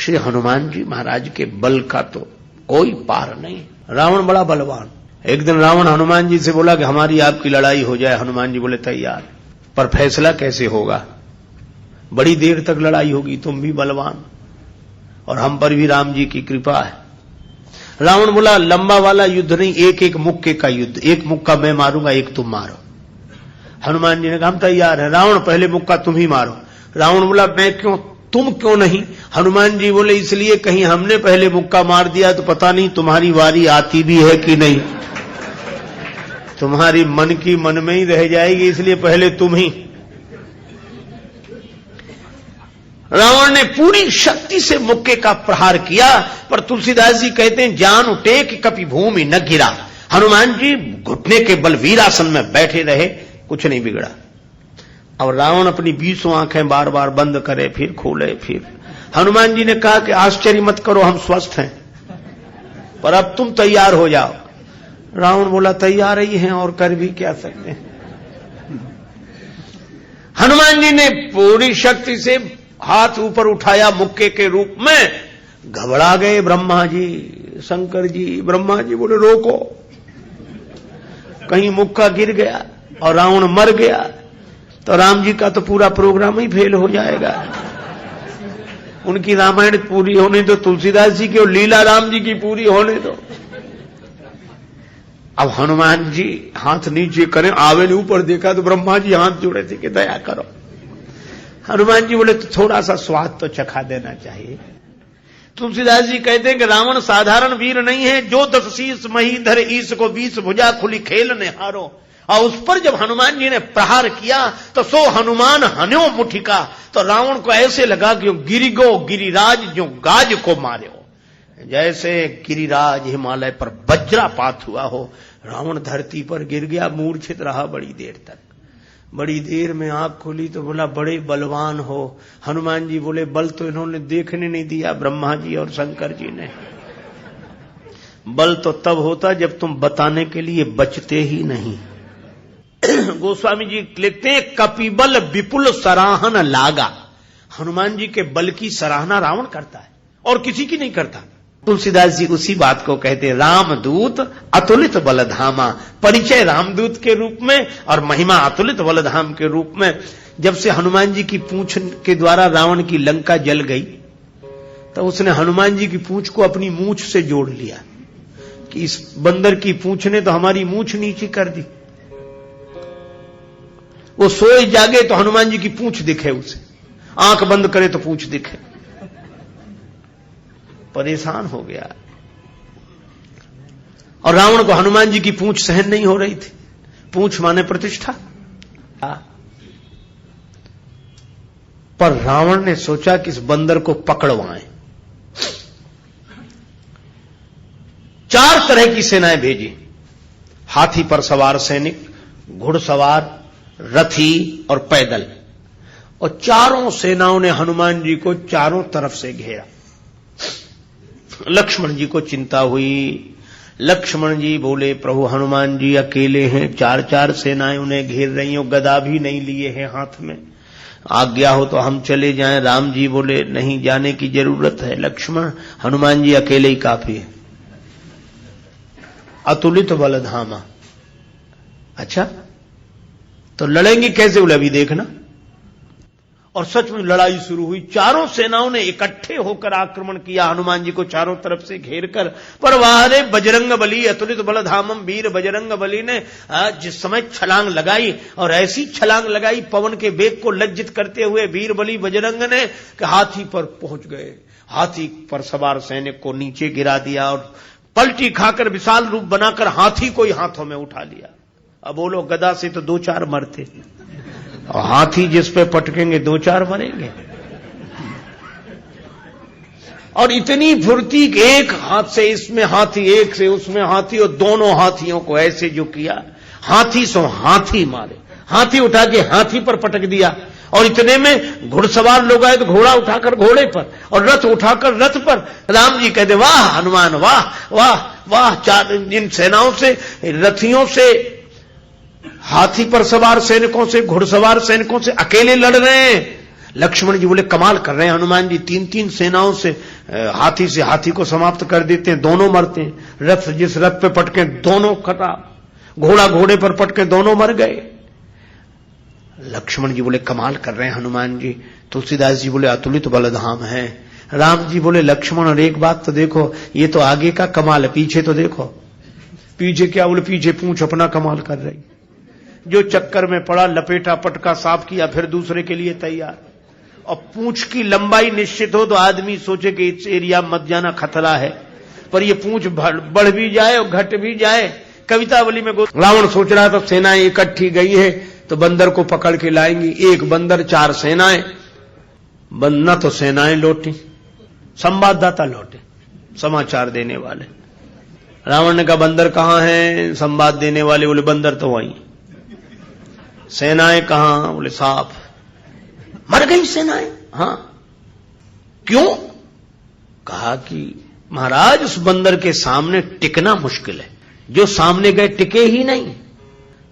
श्री हनुमान जी महाराज के बल का तो कोई पार नहीं। रावण बड़ा बलवान। एक दिन रावण हनुमान जी से बोला कि हमारी आपकी लड़ाई हो जाए। हनुमान जी बोले तैयार, पर फैसला कैसे होगा? बड़ी देर तक लड़ाई होगी, तुम भी बलवान और हम पर भी राम जी की कृपा है। रावण बोला लंबा वाला युद्ध नहीं, एक एक मुक्के का युद्ध, एक मुक्का मैं मारूंगा, एक तुम मारो। हनुमान जी ने कहा हम तैयार है। रावण पहले मुक्का तुम ही मारो। रावण बोला मैं क्यों, तुम क्यों नहीं? हनुमान जी बोले इसलिए कहीं हमने पहले मुक्का मार दिया तो पता नहीं तुम्हारी वारी आती भी है कि नहीं, तुम्हारी मन की मन में ही रह जाएगी, इसलिए पहले तुम ही। रावण ने पूरी शक्ति से मुक्के का प्रहार किया, पर तुलसीदास जी कहते हैं जान उठे कि कभी भूमि न गिरा। हनुमान जी घुटने के बल वीरासन में बैठे रहे, कुछ नहीं बिगड़ा। और रावण अपनी 20 आंखें बार बार बंद करे, फिर खोले, फिर। हनुमान जी ने कहा कि आश्चर्य मत करो, हम स्वस्थ हैं, पर अब तुम तैयार हो जाओ। रावण बोला तैयार ही हैं और कर भी क्या सकते हैं। हनुमान जी ने पूरी शक्ति से हाथ ऊपर उठाया मुक्के के रूप में। घबरा गए ब्रह्मा जी, शंकर जी। ब्रह्मा जी बोले रोको, कहीं मुक्का गिर गया और रावण मर गया तो राम जी का तो पूरा प्रोग्राम ही फेल हो जाएगा। उनकी रामायण पूरी होने दो, तुलसीदास जी की और लीला राम जी की पूरी होने दो। अब हनुमान जी हाथ नीचे करें, आवे ने ऊपर देखा तो ब्रह्मा जी हाथ जोड़े थे कि दया करो। हनुमान जी बोले तो थोड़ा सा स्वाद तो चखा देना चाहिए। तुलसीदास जी कहते हैं कि रावण साधारण वीर नहीं है, जो 10 शीस मही धर ईस को 20 भुजा खुली खेल ने हारो। और उस पर जब हनुमान जी ने प्रहार किया तो सो हनुमान हन्यो मुठिका, तो रावण को ऐसे लगा कि गिरिगो गिरिराज जो गाज को मारे हो, जैसे गिरिराज हिमालय पर वज्रापात हुआ हो। रावण धरती पर गिर गया, मूर्छित रहा बड़ी देर तक। बड़ी देर में आंख खोली तो बोला बड़े बलवान हो। हनुमान जी बोले बल तो इन्होंने देखने नहीं दिया, ब्रह्मा जी और शंकर जी ने। बल तो तब होता जब तुम बताने के लिए बचते ही नहीं। गोस्वामी जी लिखते हैं कपिबल विपुल सराहन लागा। हनुमान जी के बल की सराहना रावण करता है और किसी की नहीं करता। तुलसीदास जी उसी बात को कहते हैं रामदूत अतुलित बलधामा। परिचय रामदूत के रूप में और महिमा अतुलित बलधाम के रूप में। जब से हनुमान जी की पूंछ के द्वारा रावण की लंका जल गई तो उसने हनुमान जी की पूंछ को अपनी मूंछ से जोड़ लिया कि इस बंदर की पूंछ ने तो हमारी मूंछ नीची कर दी। वो सोए जागे तो हनुमान जी की पूंछ दिखे उसे, आंख बंद करे तो पूंछ दिखे। परेशान हो गया। और रावण को हनुमान जी की पूंछ सहन नहीं हो रही थी। पूंछ माने प्रतिष्ठा। पर रावण ने सोचा कि इस बंदर को पकड़वाएं। 4 तरह की सेनाएं भेजी। हाथी पर सवार सैनिक, घुड़सवार, रथी और पैदल। और चारों सेनाओं ने हनुमान जी को चारों तरफ से घेरा। लक्ष्मण जी को चिंता हुई। लक्ष्मण जी बोले प्रभु हनुमान जी अकेले हैं, 4 सेनाएं उन्हें घेर रही हो, गदा भी नहीं लिए हैं हाथ में, आज्ञा हो तो हम चले जाएं। राम जी बोले नहीं जाने की जरूरत है लक्ष्मण, हनुमान जी अकेले ही काफी है। अतुलित बलधामा। अच्छा तो लड़ेंगे कैसे? बोले अभी देखना। और सच में लड़ाई शुरू हुई। चारों सेनाओं ने इकट्ठे होकर आक्रमण किया हनुमान जी को चारों तरफ से घेर कर। पर वाहरे बजरंग बली अतुलित बलधामम। वीर बजरंग बली ने जिस समय छलांग लगाई और ऐसी छलांग लगाई पवन के वेग को लज्जित करते हुए वीर बली बजरंग ने कि हाथी पर पहुंच गए। हाथी पर सवार सैनिक को नीचे गिरा दिया और पलटी खाकर विशाल रूप बनाकर हाथी को ही हाथों में उठा लिया। अब बोलो गदा से तो 2-4 मरते और हाथी जिस पे पटकेंगे 2-4 मरेंगे। और इतनी फुर्ती कि एक हाथ से इसमें हाथी, एक से उसमें हाथी, और दोनों हाथियों को ऐसे जो किया, हाथी सो हाथी मारे। हाथी उठा के हाथी पर पटक दिया। और इतने में घुड़सवार लोग आए तो घोड़ा उठाकर घोड़े पर और रथ उठाकर रथ पर। राम जी कहते वाह हनुमान वाह वाह वाह। 4 इन सेनाओं से, रथियों से, हाथी पर सवार सैनिकों से, घुड़सवार सैनिकों से अकेले लड़ रहे हैं। लक्ष्मण जी बोले कमाल कर रहे हैं हनुमान जी, 3-3 सेनाओं से हाथी को समाप्त कर देते हैं, दोनों मरते हैं। रथ जिस रथ पे पटके दोनों खराब, घोड़ा घोड़े पर पटके दोनों मर गए। लक्ष्मण जी बोले कमाल कर रहे हैं हनुमान जी। तुलसीदास जी बोले अतुलित बलधाम है। राम जी बोले लक्ष्मण और एक बात तो देखो, ये तो आगे का कमाल है, पीछे तो देखो। पीछे क्या? बोले पीछे पूंछ अपना कमाल कर रही। जो चक्कर में पड़ा, लपेटा पटका साफ किया, फिर दूसरे के लिए तैयार। और पूंछ की लंबाई निश्चित हो तो आदमी सोचे कि इस एरिया मत जाना, खतरा है, पर ये पूंछ बढ़ भी जाए और घट भी जाए। कवितावली में रावण सोच रहा था सेनाएं इकट्ठी गई है तो बंदर को पकड़ के लाएंगी। एक बंदर 4 सेनाएं, न तो सेनाएं लौटी, संवाददाता लौटे, समाचार देने वाले। रावण ने कहा बंदर कहां है? संवाद देने वाले बोले बंदर तो वहीं। सेनाएं कहां? बोले साफ मर गई सेनाएं। हां, क्यों? कहा कि महाराज उस बंदर के सामने टिकना मुश्किल है, जो सामने गए टिके ही नहीं,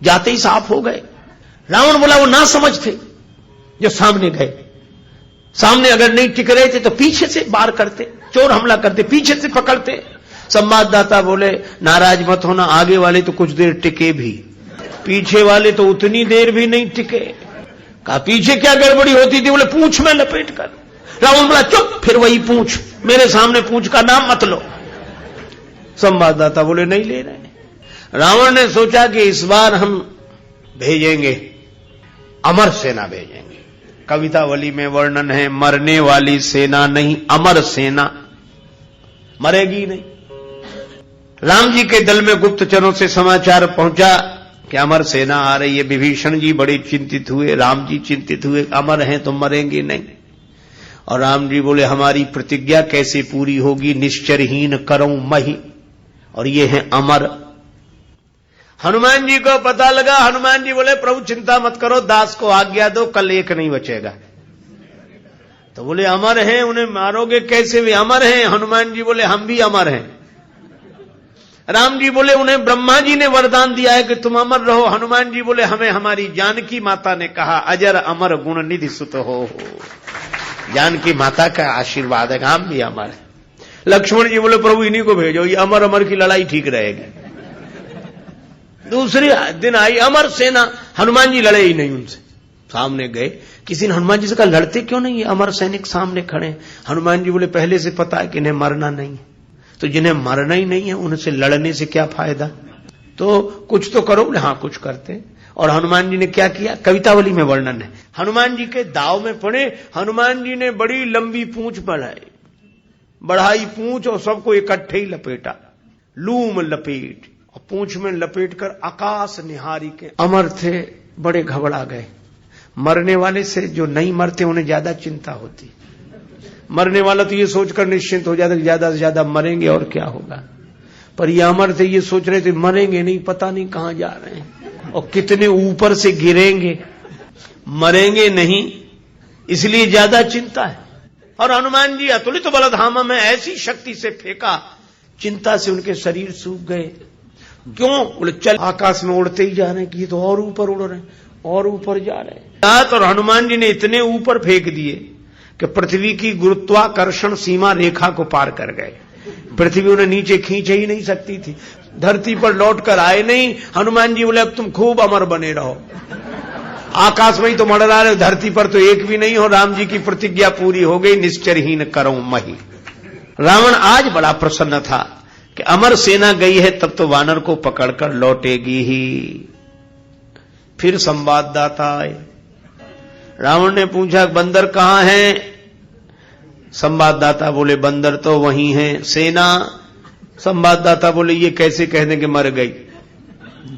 जाते ही साफ हो गए। रावण बोला वो ना समझ थे जो सामने गए, सामने अगर नहीं टिक रहे थे तो पीछे से वार करते, चोर हमला करते, पीछे से पकड़ते। संवाददाता बोले नाराज मत होना, आगे वाले तो कुछ देर टिके भी, पीछे वाले तो उतनी देर भी नहीं टिके। कहा पीछे क्या गड़बड़ी होती थी? बोले पूंछ में लपेट कर। रावण बोला चुप, फिर वही पूंछ, मेरे सामने पूंछ का नाम मत लो। संवाददाता बोले नहीं ले रहे। रावण ने सोचा कि इस बार हम भेजेंगे, अमर सेना भेजेंगे। कवितावली में वर्णन है मरने वाली सेना नहीं, अमर सेना, मरेगी नहीं। राम जी के दल में गुप्तचरों से समाचार पहुंचा कि अमर सेना आ रही है। विभीषण जी बड़े चिंतित हुए, राम जी चिंतित हुए, अमर हैं तो मरेंगे नहीं। और राम जी बोले हमारी प्रतिज्ञा कैसे पूरी होगी? निश्चरहीन करऊं मही, और ये है अमर। हनुमान जी को पता लगा। हनुमान जी बोले प्रभु चिंता मत करो, दास को आज्ञा दो, कल एक नहीं बचेगा। तो बोले अमर हैं, उन्हें मारोगे कैसे? वे अमर हैं। हनुमान जी बोले हम भी अमर हैं। राम जी बोले उन्हें ब्रह्मा जी ने वरदान दिया है कि तुम अमर रहो। हनुमान जी बोले हमें हमारी जानकी माता ने कहा अजर अमर गुण निधि सुत हो। जानकी माता का आशीर्वाद है, हम भी अमर है। लक्ष्मण जी बोले प्रभु इन्हीं को भेजो, ये अमर अमर की लड़ाई ठीक रहेगी। दूसरे दिन आई अमर सेना, हनुमान जी लड़े ही नहीं उनसे। सामने गए, किसी ने हनुमान जी से कहा लड़ते क्यों नहीं, अमर सैनिक सामने खड़े। हनुमान जी बोले पहले से पता है कि इन्हें मरना नहीं है, तो जिन्हें मरना ही नहीं है उनसे लड़ने से क्या फायदा, तो कुछ तो करो। हाँ कुछ करते। और हनुमान जी ने क्या किया? कवितावली में वर्णन है। हनुमान जी के दाव में पड़े, हनुमान जी ने बड़ी लंबी पूंछ बढ़ाई पूंछ और सबको इकट्ठे ही लपेटा, लूम लपेट, और पूंछ में लपेट कर आकाश निहारी के। अमर थे, बड़े घबरा गए। मरने वाले से जो नहीं मरते उन्हें ज्यादा चिंता होती, मरने वाला तो ये सोचकर निश्चिंत हो जाता कि ज्यादा से ज्यादा मरेंगे और क्या होगा, पर ये अमर थे, ये सोच रहे थे मरेंगे नहीं, पता नहीं कहां जा रहे हैं और कितने ऊपर से गिरेंगे, मरेंगे नहीं, इसलिए ज्यादा चिंता है। और हनुमान जी अतुलित बलधामा में ऐसी शक्ति से फेंका, चिंता से उनके शरीर सूख गए। क्यों? बोले चल आकाश में उड़ते ही जा रहे हैं कि ये तो और ऊपर उड़ रहे हैं और ऊपर जा रहे हैं। और हनुमान जी ने इतने ऊपर फेंक दिए कि पृथ्वी की गुरुत्वाकर्षण सीमा रेखा को पार कर गए। पृथ्वी उन्हें नीचे खींचे ही नहीं सकती थी, धरती पर लौट कर आए नहीं। हनुमान जी बोले अब तुम खूब अमर बने रहो, आकाश में ही तो मंडरा रहे, धरती पर तो एक भी नहीं हो। राम जी की प्रतिज्ञा पूरी हो गई, निश्चरहीन करऊं मही। रावण आज बड़ा प्रसन्न था कि अमर सेना गई है, तब तो वानर को पकड़कर लौटेगी ही। फिर संवाददाता आए, रावण ने पूछा बंदर कहां है? संवाददाता बोले बंदर तो वहीं है। सेना? संवाददाता बोले ये कैसे कह दें कि मर गई,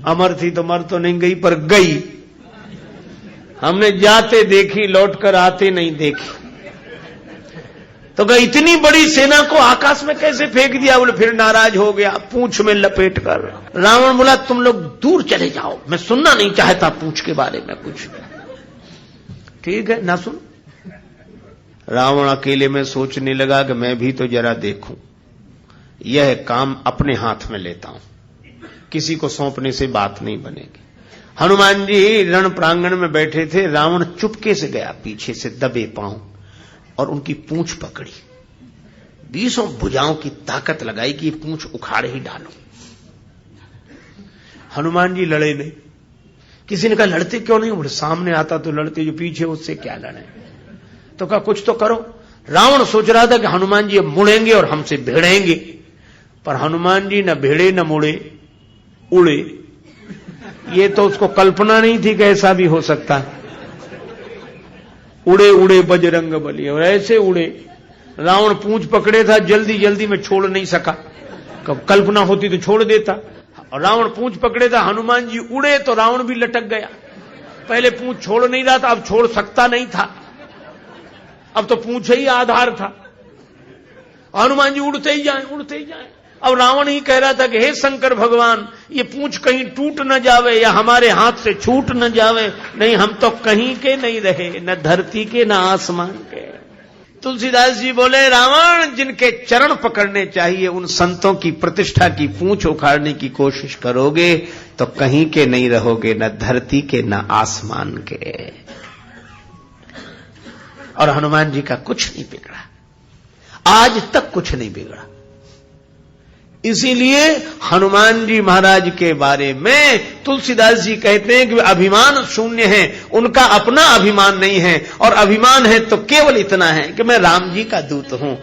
अमर थी तो मर तो नहीं गई पर गई, हमने जाते देखी, लौटकर आते नहीं देखी। तो कहा इतनी बड़ी सेना को आकाश में कैसे फेंक दिया? बोले फिर नाराज हो गया, पूंछ में लपेट कर। रावण बोला तुम लोग दूर चले जाओ, मैं सुनना नहीं चाहता पूंछ के बारे में कुछ। ठीक है ना सुन। रावण अकेले में सोचने लगा कि मैं भी तो जरा देखूं, यह काम अपने हाथ में लेता हूं, किसी को सौंपने से बात नहीं बनेगी। हनुमान जी रण प्रांगण में बैठे थे, रावण चुपके से गया पीछे से दबे पांव और उनकी पूंछ पकड़ी, 20 भुजाओं की ताकत लगाई कि ये पूंछ उखाड़ ही डालो। हनुमान जी लड़े नहीं। किसी ने कहा लड़ते क्यों नहीं? बोले सामने आता तो लड़ते, जो पीछे उससे क्या लड़े। तो कहा कुछ तो करो। रावण सोच रहा था कि हनुमान जी अब मुड़ेंगे और हमसे भिड़ेंगे, पर हनुमान जी न भिड़े न मुड़े, उड़े। ये तो उसको कल्पना नहीं थी कि ऐसा भी हो सकता। उड़े उड़े बजरंग बली, और ऐसे उड़े। रावण पूंछ पकड़े था, जल्दी जल्दी में छोड़ नहीं सका, कल्पना होती तो छोड़ देता। और रावण पूंछ पकड़े था, हनुमान जी उड़े तो रावण भी लटक गया। पहले पूंछ छोड़ नहीं रहा था, अब छोड़ सकता नहीं था, अब तो पूंछ ही आधार था। हनुमान जी उड़ते ही जाए, उड़ते ही जाए। अब रावण ही कह रहा था कि हे शंकर भगवान, ये पूंछ कहीं टूट न जावे या हमारे हाथ से छूट न जावे, नहीं हम तो कहीं के नहीं रहे, न धरती के न आसमान के। तुलसीदास जी बोले रावण, जिनके चरण पकड़ने चाहिए उन संतों की प्रतिष्ठा की पूंछ उखाड़ने की कोशिश करोगे तो कहीं के नहीं रहोगे, न धरती के न आसमान के। और हनुमान जी का कुछ नहीं बिगड़ा, आज तक कुछ नहीं बिगड़ा। इसीलिए हनुमान जी महाराज के बारे में तुलसीदास जी कहते हैं कि वे अभिमान शून्य हैं, उनका अपना अभिमान नहीं है, और अभिमान है तो केवल इतना है कि मैं राम जी का दूत हूं।